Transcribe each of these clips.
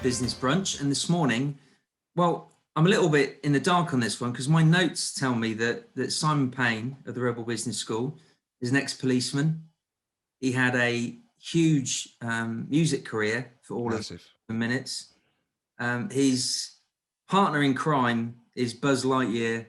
Business Brunch. And this morning, well, I'm a little bit in the dark on this one because my notes tell me that Simon Paine of the Rebel Business School is an ex-policeman. He had a huge music career for all of the minutes. His partner in crime is Buzz Lightyear,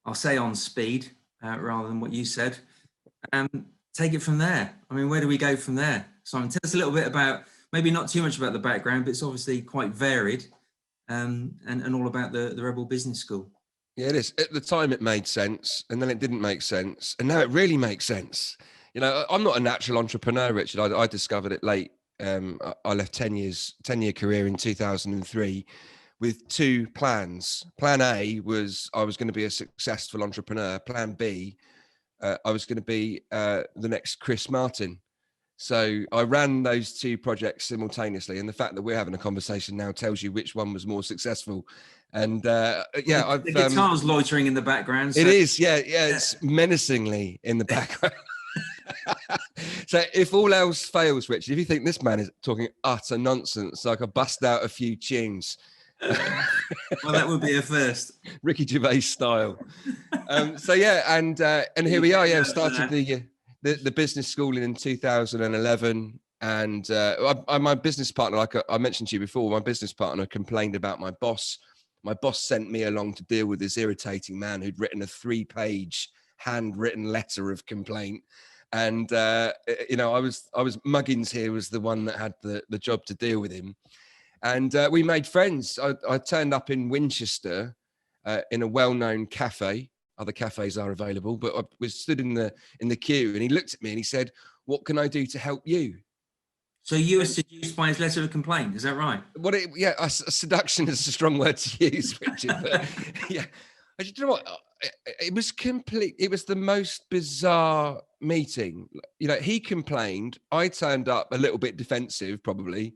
I'll say on speed, rather than what you said. Take it from there. I mean, where do we go from there? Simon, tell us a little bit about, maybe not too much about the background, but it's obviously quite varied, and all about the Rebel Business School. Yeah, it is. At the time, it made sense, and then it didn't make sense, and now it really makes sense. You know, I'm not a natural entrepreneur, Richard. I discovered it late. I left 10-year career in 2003 with two plans. Plan A was I was going to be a successful entrepreneur. Plan B, I was going to be the next Chris Martin. So I ran those two projects simultaneously, and the fact that we're having a conversation now tells you which one was more successful. And the guitar's loitering in the background. So. It is, yeah, it's menacingly in the background. So if all else fails, Richard, if you think this man is talking utter nonsense, I could bust out a few tunes. Well, that would be a first, Ricky Gervais style. And here we are. Yeah, started the business school in 2011, and my business partner, like I mentioned to you before, my business partner complained about my boss. My boss sent me along to deal with this irritating man who'd written a 3-page handwritten letter of complaint. And I was Muggins here was the one that had the job to deal with him, and we made friends. I turned up in Winchester in a well-known cafe. Other cafes are available, but I was stood in the queue, and he looked at me and he said, "What can I do to help you?" So you were seduced by his letter of complaint, is that right? Seduction is a strong word to use, Richard. But yeah, you know what? It was complete. It was the most bizarre meeting. You know, he complained. I turned up a little bit defensive, probably,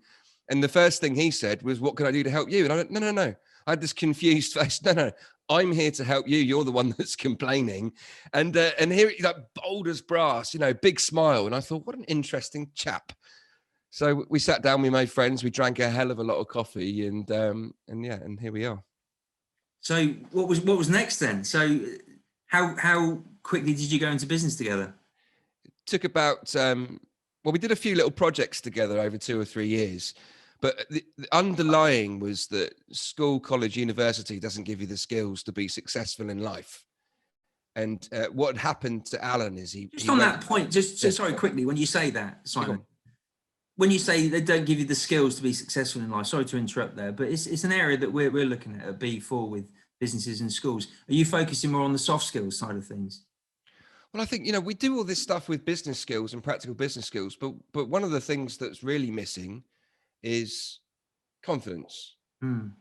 and the first thing he said was, "What can I do to help you?" And I went, "No." I had this confused face. No. I'm here to help you. You're the one that's complaining. And here, like bold as brass, you know, big smile. And I thought, what an interesting chap. So we sat down, we made friends, we drank a hell of a lot of coffee, and here we are. So what was next then? So how quickly did you go into business together? It took about, we did a few little projects together over 2 or 3 years. But the underlying was that school, college, university doesn't give you the skills to be successful in life. And what happened to Alan is that point, sorry, quickly, when you say that, Simon, when you say they don't give you the skills to be successful in life, sorry to interrupt there, but it's an area that we're looking at B4 with businesses and schools. Are you focusing more on the soft skills side of things? Well, I think, you know, we do all this stuff with business skills and practical business skills, but one of the things that's really missing is confidence,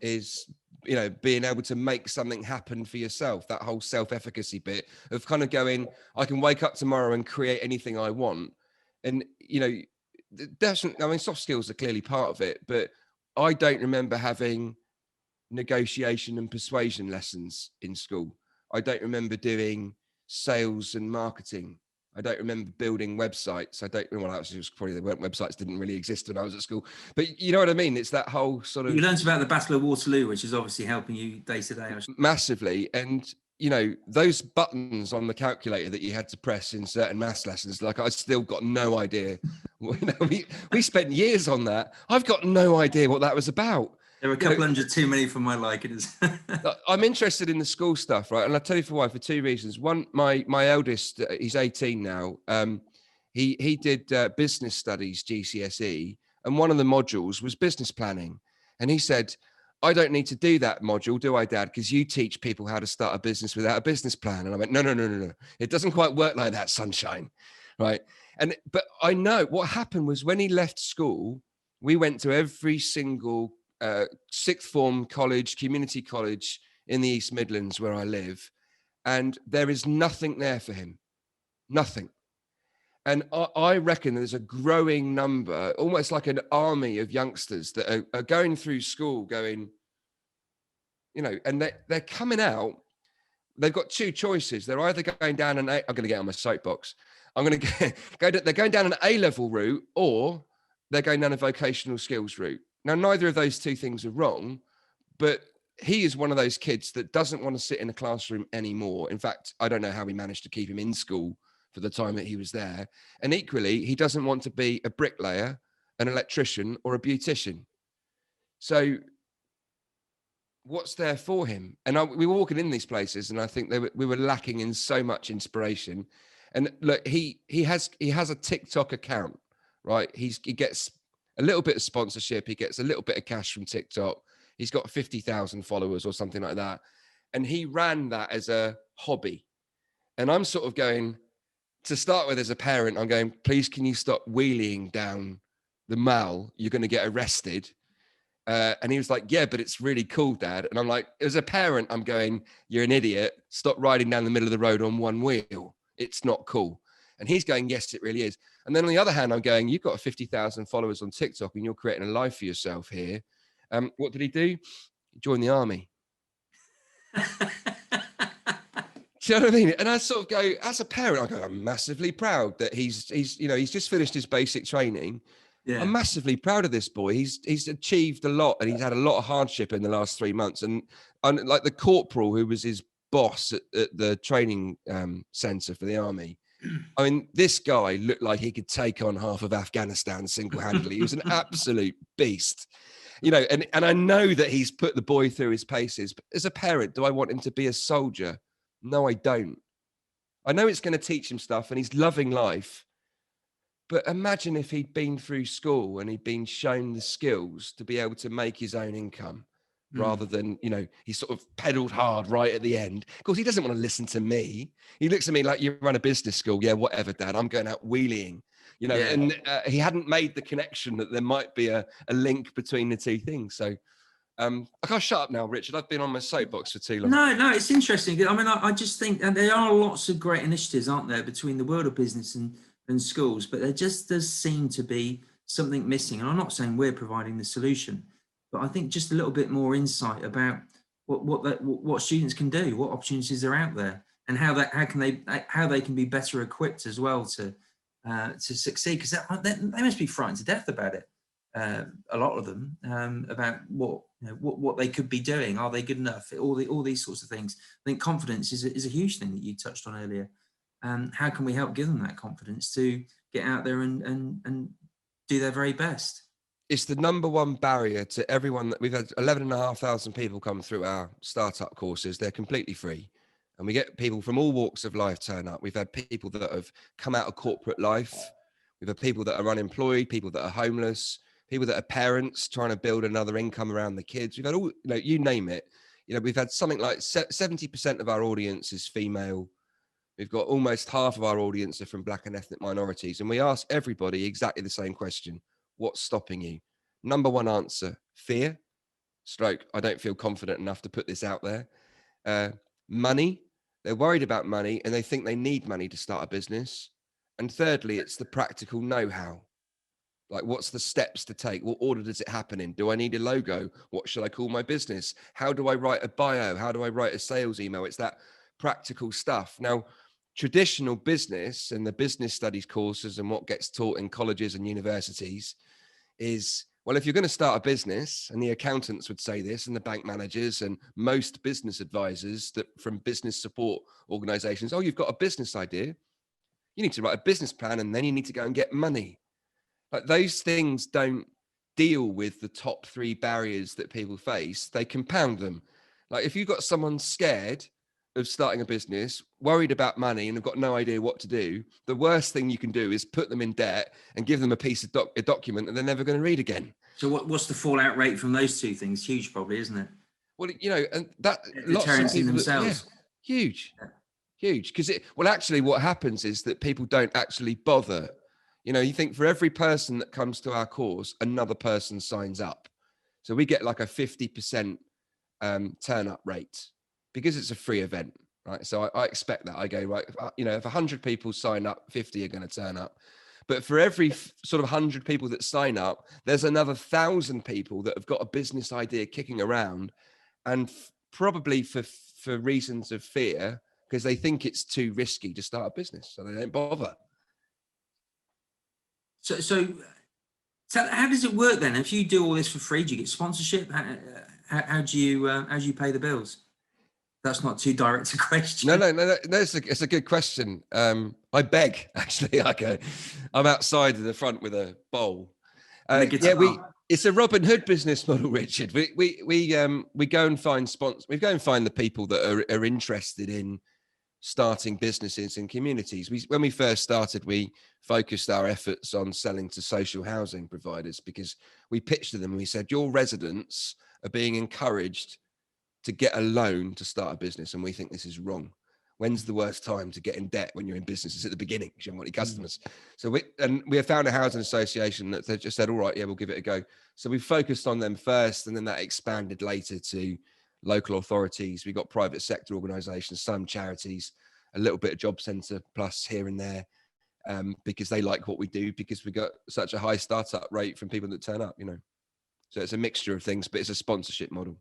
is, you know, being able to make something happen for yourself, that whole self-efficacy bit of kind of going, I can wake up tomorrow and create anything I want. And, you know, definitely, I mean, soft skills are clearly part of it, but I don't remember having negotiation and persuasion lessons in school. I don't remember doing sales and marketing. I don't remember building websites. Websites didn't really exist when I was at school, but you know what I mean? It's that whole sort of... You learned about the Battle of Waterloo, which is obviously helping you day to day. Massively. And, you know, those buttons on the calculator that you had to press in certain maths lessons, like I still got no idea. You know, we spent years on that. I've got no idea what that was about. There were a couple hundred too many for my liking. I'm interested in the school stuff, right? And I'll tell you for why, for 2 reasons. One, my eldest, he's 18 now. He did business studies, GCSE, and one of the modules was business planning. And he said, I don't need to do that module, do I, Dad? Because you teach people how to start a business without a business plan. And I went, no. It doesn't quite work like that, sunshine, right? But I know what happened was when he left school, we went to every single sixth form college, community college in the East Midlands where I live, and there is nothing there for him, nothing. And I reckon there's a growing number, almost like an army of youngsters that are going through school going, you know, and they're coming out, they've got two choices. They're either going down I'm going to get on my soapbox. They're going down an A-level route, or they're going down a vocational skills route. Now, neither of those two things are wrong, but he is one of those kids that doesn't want to sit in a classroom anymore. In fact, I don't know how we managed to keep him in school for the time that he was there. And equally, he doesn't want to be a bricklayer, an electrician, or a beautician. So what's there for him? And we were walking in these places, and I think we were lacking in so much inspiration. And look, he has a TikTok account, right? He gets a little bit of sponsorship. He gets a little bit of cash from TikTok. He's got 50,000 followers or something like that. And he ran that as a hobby. And I'm sort of going, to start with, as a parent, I'm going, please, can you stop wheeling down the mall? You're going to get arrested. And he was like, yeah, but it's really cool, Dad. And I'm like, as a parent, I'm going, you're an idiot. Stop riding down the middle of the road on one wheel. It's not cool. And he's going, yes, it really is. And then on the other hand, I'm going, you've got 50,000 followers on TikTok and you're creating a life for yourself here. What did he do? He joined the army. Do you know what I mean? And I sort of go, as a parent, I go, I'm massively proud that he's just finished his basic training. Yeah. I'm massively proud of this boy. He's achieved a lot, and he's had a lot of hardship in the last 3 months. And like the corporal who was his boss at the training center for the army, I mean, this guy looked like he could take on half of Afghanistan single-handedly. He was an absolute beast, and I know that he's put the boy through his paces. But as a parent, do I want him to be a soldier? No, I don't. I know it's going to teach him stuff, and he's loving life. But imagine if he'd been through school and he'd been shown the skills to be able to make his own income rather than, he sort of pedaled hard right at the end. Of course, he doesn't want to listen to me. He looks at me like, you run a business school. Yeah, whatever, Dad. I'm going out wheeling, and he hadn't made the connection that there might be a link between the two things. So I can't shut up now, Richard. I've been on my soapbox for too long. No, it's interesting. I mean, I just think, and there are lots of great initiatives, aren't there, between the world of business and schools, but there just does seem to be something missing. And I'm not saying we're providing the solution, but I think just a little bit more insight about what students can do, what opportunities are out there, and how they can be better equipped as well to succeed. Because they must be frightened to death about it. A lot of them about what they could be doing. Are they good enough? All these sorts of things. I think confidence is a huge thing that you touched on earlier. How can we help give them that confidence to get out there and do their very best? It's the number one barrier to everyone. That we've had 11,500 people come through our startup courses. They're completely free. And we get people from all walks of life turn up. We've had people that have come out of corporate life. We've had people that are unemployed, people that are homeless, people that are parents trying to build another income around the kids. We've had all, you name it. We've had something like 70% of our audience is female. We've got almost half of our audience are from Black and ethnic minorities. And we ask everybody exactly the same question. What's stopping you? Number one answer, fear. Stroke, I don't feel confident enough to put this out there. Money. They're worried about money and they think they need money to start a business. And thirdly, it's the practical know-how. Like, what's the steps to take? What order does it happen in? Do I need a logo? What should I call my business? How do I write a bio? How do I write a sales email? It's that practical stuff. Now, traditional business and the business studies courses and what gets taught in colleges and universities is, well, if you're going to start a business, and the accountants would say this, and the bank managers and most business advisors that from business support organizations, oh, you've got a business idea. You need to write a business plan and then you need to go and get money. Like, those things don't deal with the top three barriers that people face. They compound them. Like, if you've got someone scared of starting a business, worried about money, and have got no idea what to do, the worst thing you can do is put them in debt and give them a piece of a document that they're never going to read again. So what's the fallout rate from those two things? Huge, probably, isn't it? Well, and that deterrence in themselves. Huge. Because actually what happens is that people don't actually bother. You think for every person that comes to our course, another person signs up. So we get like a 50% turn up rate because it's a free event, right? So I expect that. I go, right, if 100 people sign up, 50 are going to turn up. But for every sort of 100 people that sign up, there's another 1,000 people that have got a business idea kicking around, and probably for reasons of fear, because they think it's too risky to start a business, so they don't bother. So So how does it work then? If you do all this for free, do you get sponsorship? How do you pay the bills? That's not too direct a question. No. It's a good question. I beg, actually. I'm outside in the front with a bowl. It's a Robin Hood business model, Richard. We go and find sponsors. We go and find the people that are interested in starting businesses in communities. When we first started, we focused our efforts on selling to social housing providers, because we pitched to them and we said, your residents are being encouraged to get a loan to start a business, and we think this is wrong. When's the worst time to get in debt? When you're in business? It's at the beginning, because you haven't got any customers. So we have found a housing association that just said, all right, yeah, we'll give it a go. So we focused on them first, and then that expanded later to local authorities. We got private sector organisations, some charities, a little bit of job centre plus here and there, because they like what we do, because we got such a high startup rate from people that turn up, So it's a mixture of things, but it's a sponsorship model.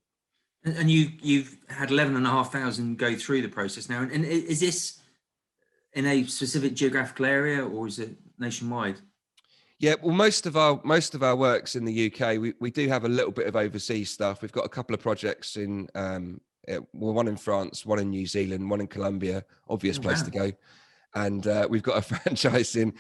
And you've had 11,500 go through the process now. And is this in a specific geographical area, or is it nationwide? Yeah, well, most of our work's in the UK. We do have a little bit of overseas stuff. We've got a couple of projects in, one in France, one in New Zealand, one in Colombia. Obvious place to go. And we've got a franchise in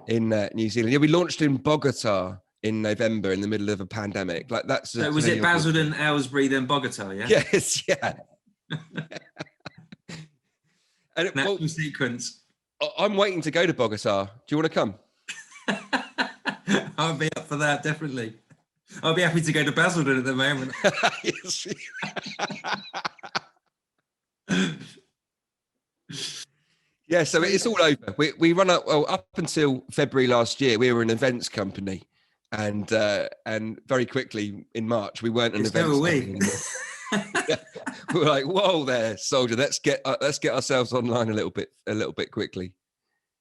New Zealand. Yeah, we launched in Bogota in November in the middle of a pandemic. Like that's. So was it Basildon, Aylesbury, then Bogota? Yeah. Yes. Yeah. And natural sequence. I'm waiting to go to Bogota. Do you want to come? I'll be up for that, definitely. I'll be happy to go to Basildon at the moment. Yes. Yeah, so it's all over. We run up until February last year. We were an events company, and very quickly in March we weren't an events company anymore. We were like, whoa there, soldier. Let's get ourselves online a little bit quickly.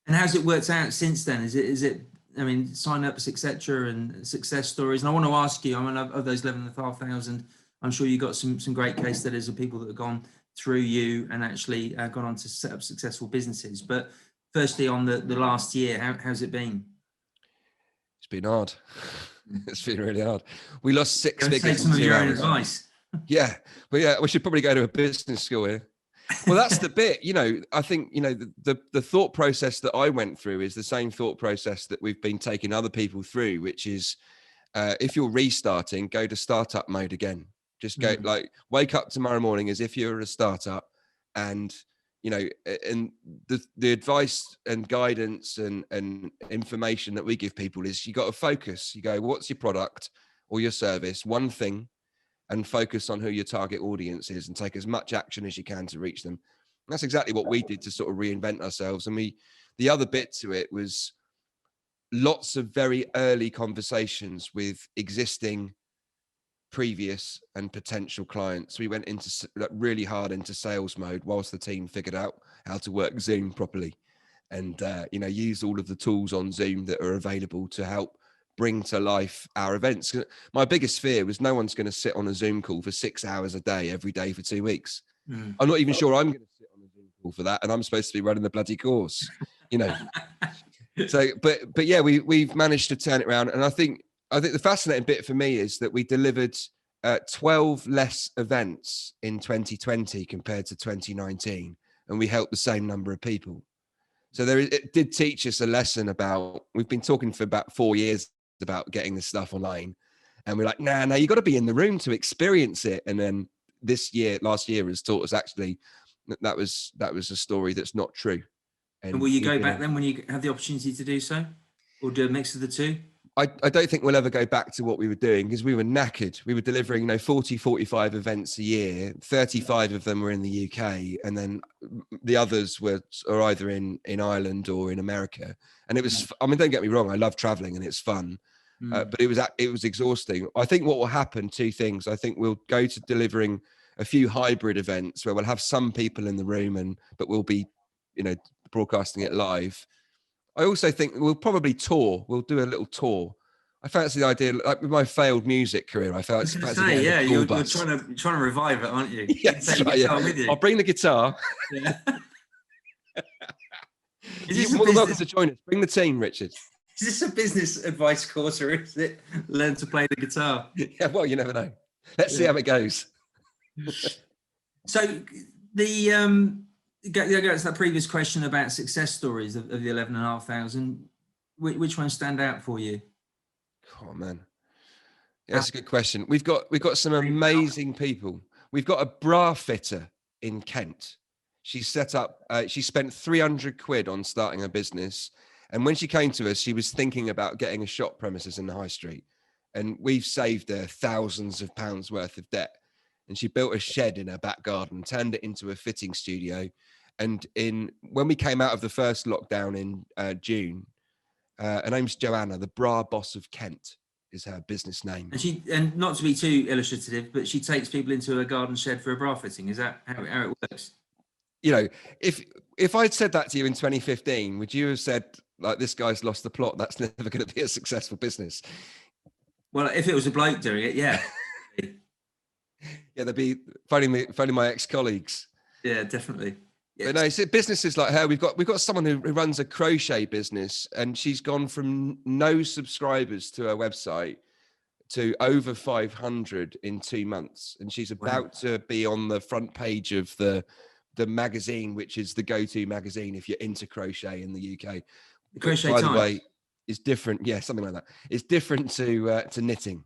And how's it worked out since then? Is it? I mean, sign-ups, etc., and success stories. And I want to ask you, of those 11,500, I'm sure you got some great case studies of people that have gone through you and actually gone on to set up successful businesses. But firstly, on the last year, how's it been? It's been hard. It's been really hard. We lost 6 figures. Take some of your own advice. Yeah, but yeah, we should probably go to a business school here. Well, that's the bit, I think, the thought process that I went through is the same thought process that we've been taking other people through, which is if you're restarting, go to startup mode again. Just go wake up tomorrow morning as if you're a startup, and, and the advice and guidance and information that we give people is you got to focus. You go, what's your product or your service? One thing. And focus on who your target audience is and take as much action as you can to reach them. And that's exactly what we did to sort of reinvent ourselves. And the other bit to it was lots of very early conversations with existing, previous and potential clients. We went into really hard into sales mode whilst the team figured out how to work Zoom properly, and use all of the tools on Zoom that are available to help bring to life our events. My biggest fear was no one's going to sit on a Zoom call for 6 hours a day, every day for 2 weeks. I'm not even sure I'm going to sit on a Zoom call for that. And I'm supposed to be running the bloody course, So, but yeah, we've managed to turn it around. And I think the fascinating bit for me is that we delivered 12 less events in 2020 compared to 2019. And we helped the same number of people. So it did teach us a lesson about, we've been talking for about 4 years about getting this stuff online, and we're like, nah, you got to be in the room to experience it. And then last year has taught us actually that was a story that's not true. And will you go back then when you have the opportunity to do so, or do a mix of the two? I don't think we'll ever go back to what we were doing, because we were knackered. We were delivering 40, 45 events a year. 35 of them were in the UK, and then the others are either in Ireland or in America. And it was, I mean, don't get me wrong, I love traveling and it's fun, but it was exhausting. I think what will happen, two things. I think we'll go to delivering a few hybrid events where we'll have some people in the room, but we'll be, broadcasting it live. I also think we'll probably tour. We'll do a little tour. I fancy the idea, like with my failed music career, you're trying to revive it, aren't you? Yes, right, yeah. With you. I'll bring the guitar. Yeah. You're more than welcome to join us. Bring the team, Richard. Is this a business advice course or is it learn to play the guitar? Yeah, well, you never know. Let's see how it goes. So the go to that previous question about success stories of the 11,500. Which ones stand out for you? Oh man, that's a good question. We've got some amazing people. We've got a bra fitter in Kent. She set up. She spent 300 quid on starting a business, and when she came to us, she was thinking about getting a shop premises in the high street, and we've saved her thousands of pounds worth of debt. And she built a shed in her back garden, turned it into a fitting studio. And when we came out of the first lockdown in June, her name's Joanna, the bra boss of Kent is her business name. And not to be too illustrative, but she takes people into a garden shed for a bra fitting. Is that how it works? You know, if I'd said that to you in 2015, would you have said, like, this guy's lost the plot? That's never going to be a successful business. Well, if it was a bloke doing it, yeah. Yeah, they'd be phoning my ex-colleagues. Yeah, definitely. Yeah. But no, it's businesses like her. We've got someone who runs a crochet business, and she's gone from no subscribers to her website to over 500 in 2 months, and she's about to be on the front page of the magazine, which is the go-to magazine if you're into crochet in the UK. The Crochet By the Times. way, is different. Yeah, something like that. It's different to knitting.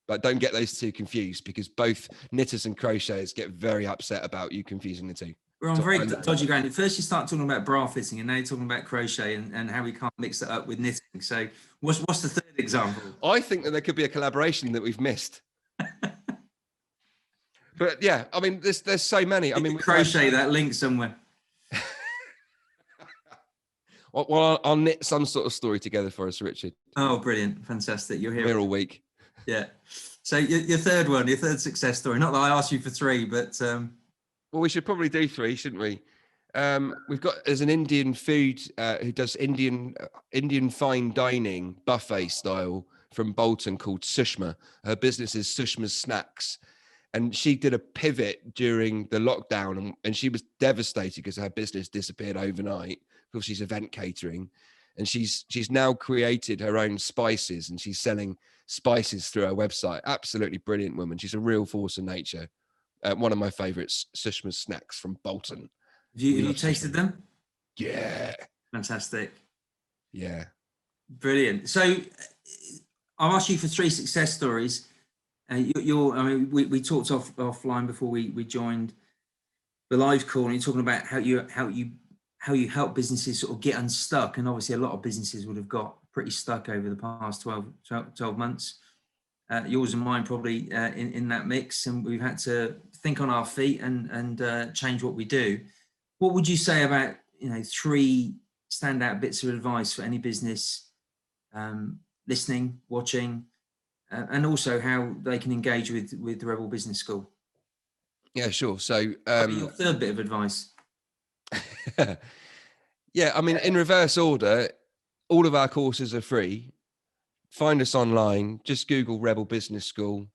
But don't get those two confused, because both knitters and crocheters get very upset about you confusing the two. We're on very dodgy ground. At first you start talking about bra fitting, and now you're talking about crochet and how we can't mix that up with knitting. So what's the third example? I think that there could be a collaboration that we've missed. But yeah, I mean, there's so many. I mean, crochet that link somewhere. Well, I'll knit some sort of story together for us, Richard. Oh, brilliant. Fantastic. You're here. We're all week. Yeah. So your third one, your third success story. Not that I asked you for three, but well, we should probably do three, shouldn't we? There's an Indian food who does Indian fine dining buffet style from Bolton called Sushma. Her business is Sushma's Snacks, and she did a pivot during the lockdown, and she was devastated because her business disappeared overnight because she's event catering, and she's now created her own spices, and she's selling spices through her website. Absolutely brilliant woman. She's a real force of nature. One of my favorites, Sushma's Snacks from Bolton. Have you tasted them? Yeah. Fantastic. Yeah. Brilliant. So I'll ask you for three success stories. I mean, we talked offline before we joined the live call, and you're talking about how you help businesses sort of get unstuck. And obviously a lot of businesses would have got pretty stuck over the past 12 months. Yours and mine probably in that mix, and we've had to think on our feet and change what we do. What would you say about three standout bits of advice for any business listening, watching, and also how they can engage with the Rebel Business School? Yeah, sure. So your third bit of advice. Yeah, I mean, in reverse order, all of our courses are free. Find us online. Just Google Rebel Business School.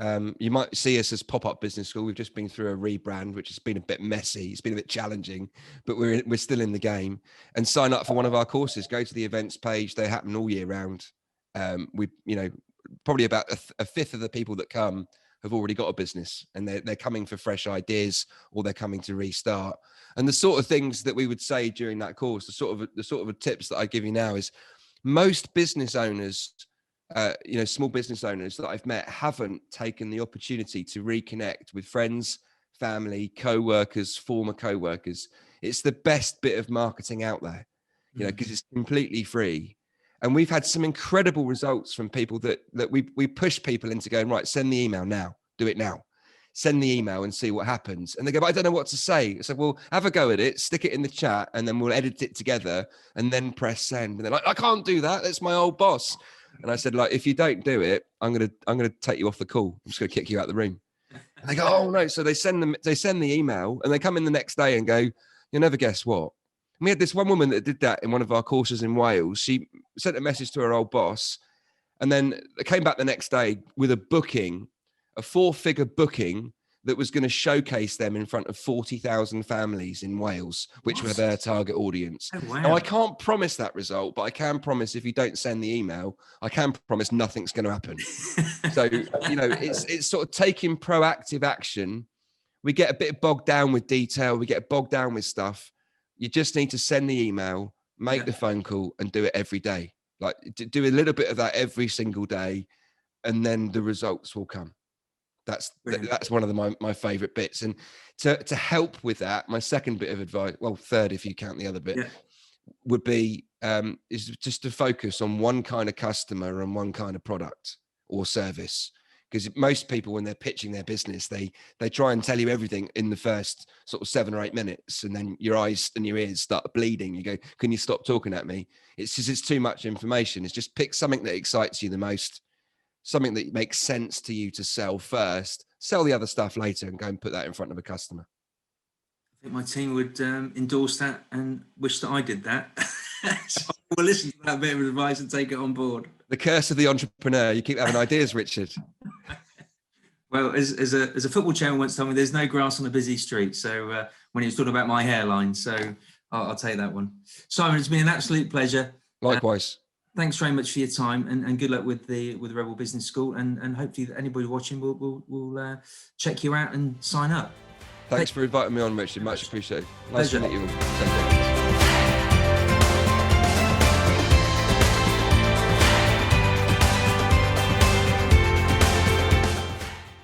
You might see us as Pop-Up Business School. We've just been through a rebrand, which has been a bit messy. It's been a bit challenging, but we're still in the game. And sign up for one of our courses. Go to the events page. They happen all year round. Probably about a fifth of the people that come have already got a business, and they're coming for fresh ideas, or they're coming to restart. And the sort of things that we would say during that course, the sort of tips that I give you now is, most business owners, small business owners that I've met, haven't taken the opportunity to reconnect with friends, family, co-workers, former co-workers. It's the best bit of marketing out there, because it's completely free. And we've had some incredible results from people that we push people into going, right, send the email now, do it now. Send the email and see what happens. And they go, but I don't know what to say. I said, well, have a go at it, stick it in the chat, and then we'll edit it together and then press send. And they're like, I can't do that. That's my old boss. And I said, like, if you don't do it, I'm gonna take you off the call. I'm just gonna kick you out the room. And they go, oh no. So they send the email, and they come in the next day and go, you'll never guess what. And we had this one woman that did that in one of our courses in Wales. She sent a message to her old boss, and then they came back the next day with a 4-figure booking that was going to showcase them in front of 40,000 families in Wales, which were their target audience. Oh, wow. Now, I can't promise that result, but I can promise if you don't send the email, I can promise nothing's going to happen. So, you know, it's sort of taking proactive action. We get a bit bogged down with detail. We get bogged down with stuff. You just need to send the email, make the phone call, and do it every day. Like, do a little bit of that every single day, and then the results will come. That's one of my favorite bits. And to help with that, my second bit of advice, well, third if you count the other bit, would be is just to focus on one kind of customer and one kind of product or service. Because most people, when they're pitching their business, they try and tell you everything in the first sort of 7 or 8 minutes, and then your eyes and your ears start bleeding. You go, can you stop talking at me? It's just, it's too much information. It's just pick something that excites you the most, something that makes sense to you to sell first, sell the other stuff later, and go and put that in front of a customer. I think my team would endorse that and wish that I did that. So we'll listen to that bit of advice and take it on board. The curse of the entrepreneur. You keep having ideas, Richard. Well, as a football chairman once told me, there's no grass on a busy street. So when he was talking about my hairline, so I'll take that one. Simon, it's been an absolute pleasure. Likewise. Thanks very much for your time, and good luck with the Rebel Business School. And hopefully that anybody watching will check you out and sign up. Thanks for inviting me on, Richard. Much appreciated. Nice to meet you all.